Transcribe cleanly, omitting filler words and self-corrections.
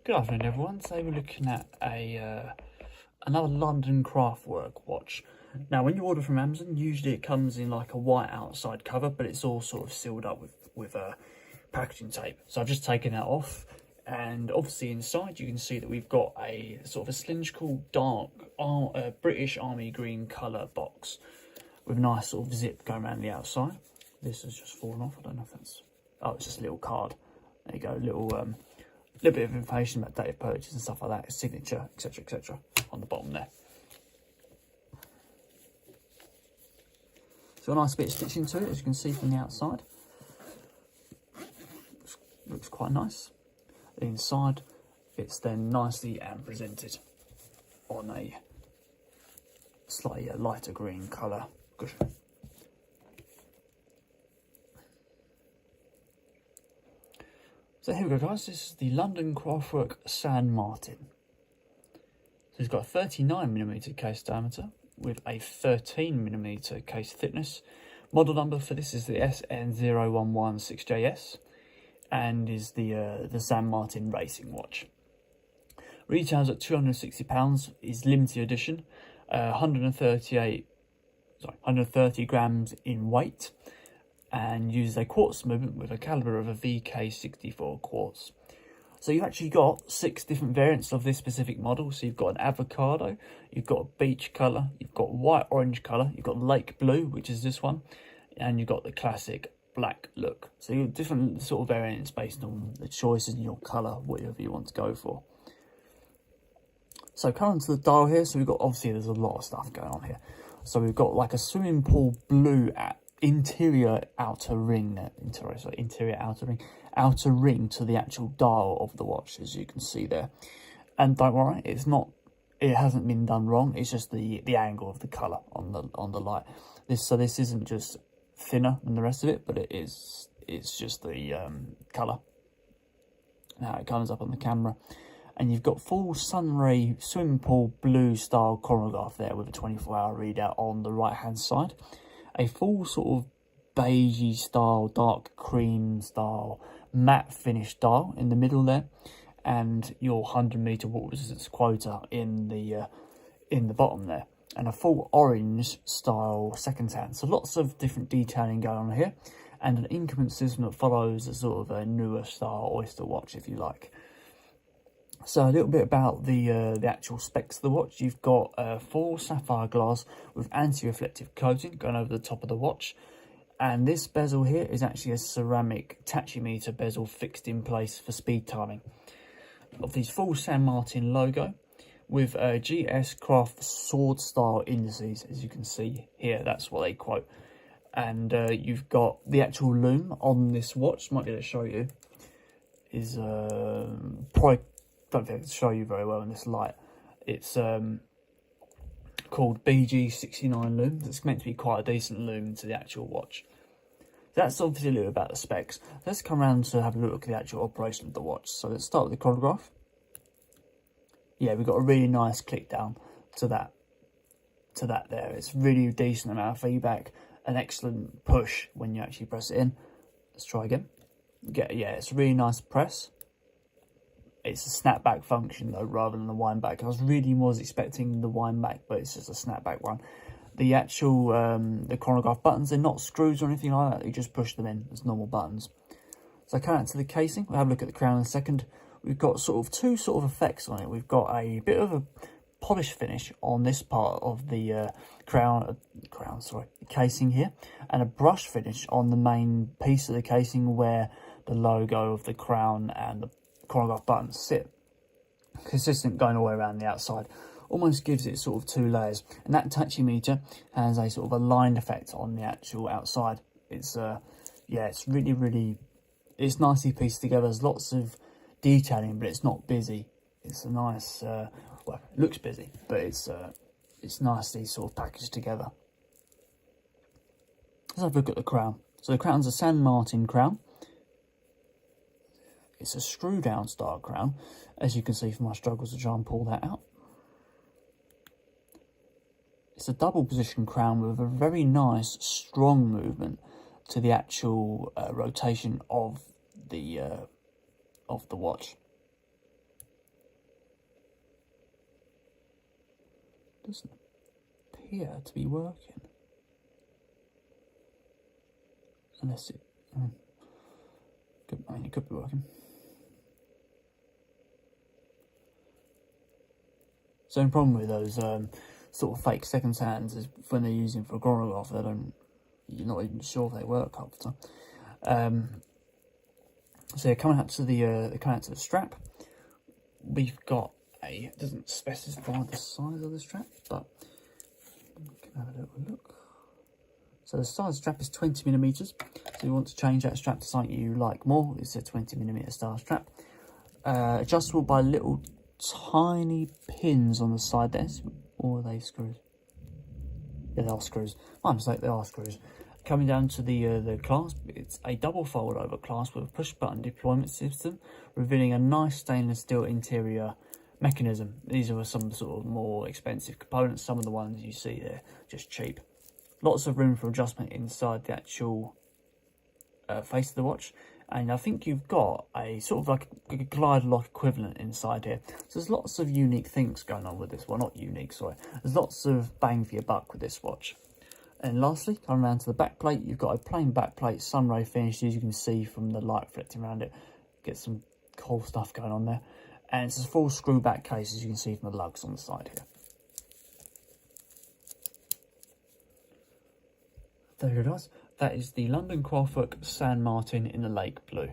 Good afternoon everyone. Today we're looking at another London Craftwork watch. Now when you order from Amazon, usually it comes in like a white outside cover, but it's all sort of sealed up with packaging tape. So I've just taken that off, and obviously inside you can see that we've got a sort of a cylindrical dark British Army green colour box with a nice sort of zip going around the outside. This has just fallen off. I don't know if that's... Oh, it's just a little card. There you go, little bit of information about date of purchase and stuff like that, signature, etc., on the bottom there. So a nice bit of stitching to it, as you can see from the outside. Looks quite nice. The inside, it's then nicely and presented on a slightly lighter green colour cushion. So here we go guys, this is the London Craftwork San Martin. So it's got a 39mm case diameter with a 13mm case thickness. Model number for this is the SN0116JS and is the San Martin racing watch. Retails at £260, is limited edition, 130 grams in weight, and uses a quartz movement with a caliber of a VK64 quartz. So you've actually got 6 different variants of this specific model. So you've got an avocado, you've got a beach colour, you've got white orange colour, you've got lake blue, which is this one, and you've got the classic black look. So you've got different sort of variants based on the choices in your colour, whatever you want to go for. So coming to the dial here, so we've got, obviously there's a lot of stuff going on here. So we've got like a swimming pool blue interior outer ring to the actual dial of the watch, as you can see there. And don't worry, it hasn't been done wrong, it's just the angle of the colour on the light. This isn't just thinner than the rest of it, but it's just the colour and how it comes up on the camera. And you've got full sunray swimming pool blue style chronograph there with a 24-hour readout on the right hand side. A full sort of beigey style, dark cream style, matte finish dial in the middle there, and your 100-meter water resistance quota in the bottom there, and a full orange style second hand. So lots of different detailing going on here, and an increment system that follows a sort of a newer style oyster watch, if you like. So a little bit about the actual specs of the watch. You've got full sapphire glass with anti-reflective coating going over the top of the watch. And this bezel here is actually a ceramic tachymeter bezel fixed in place for speed timing. Of these full San Martin logo with GS Craft sword style indices, as you can see here, that's what they quote. And you've got the actual lume on this watch, might be able to show you, is probably... don't think I can show you very well in this light. It's called BG69 lume. It's meant to be quite a decent lume to the actual watch. That's obviously a little about the specs. Let's come around to have a look at the actual operation of the watch. So let's start with the chronograph. Yeah, we've got a really nice click down to that there. It's really decent amount of feedback, an excellent push when you actually press it in. Let's try again. Yeah, it's a really nice press. It's a snapback function though, rather than the wind back. I was expecting the wind back, but it's just a snapback one. The actual the chronograph buttons, they're not screws or anything like that. You just push them in as normal buttons. So coming out to the casing, we'll have a look at the crown in a second. We've got sort of two sort of effects on it. We've got a bit of a polish finish on this part of the casing here, and a brush finish on the main piece of the casing where the logo of the crown and the chronograph buttons sit. Consistent going all the way around the outside, almost gives it sort of 2 layers. And that tachymeter has a sort of a line effect on the actual outside. It's yeah, it's really it's nicely pieced together. There's lots of detailing, but it's not busy. It's a nice well, it looks busy, but it's nicely sort of packaged together. Let's have a look at the crown. So the crown's a San Martin crown. It's a screw down style crown, as you can see from my struggles to try and pull that out. It's a double position crown with a very nice strong movement to the actual rotation of the watch. Doesn't appear to be working. Unless it... it could be working. So the problem with those sort of fake second hands is when they're using for a chronograph, you're not even sure if they work half the time. So yeah, coming out to the strap, we've got it doesn't specify the size of the strap, but we can have a little look. So the size of the strap is 20mm. So if you want to change that strap to something you like more, it's a 20mm style strap. Adjustable by little tiny pins on the side there, or are they screws? Yeah, they are screws. My mistake, they are screws. Coming down to the clasp, it's a double fold over clasp with a push button deployment system, revealing a nice stainless steel interior mechanism. These are some sort of more expensive components. Some of the ones you see there, just cheap. Lots of room for adjustment inside the actual face of the watch. And I think you've got a sort of like a glide lock equivalent inside here. So there's lots of unique things going on with this. Well, not unique, sorry. There's lots of bang for your buck with this watch. And lastly, coming around to the back plate, you've got a plain back plate, sunray finish, as you can see from the light reflecting around it. Get some cool stuff going on there. And it's a full screw back case, as you can see from the lugs on the side here. There it is. That is the London Craftwork San Martin in the lake blue.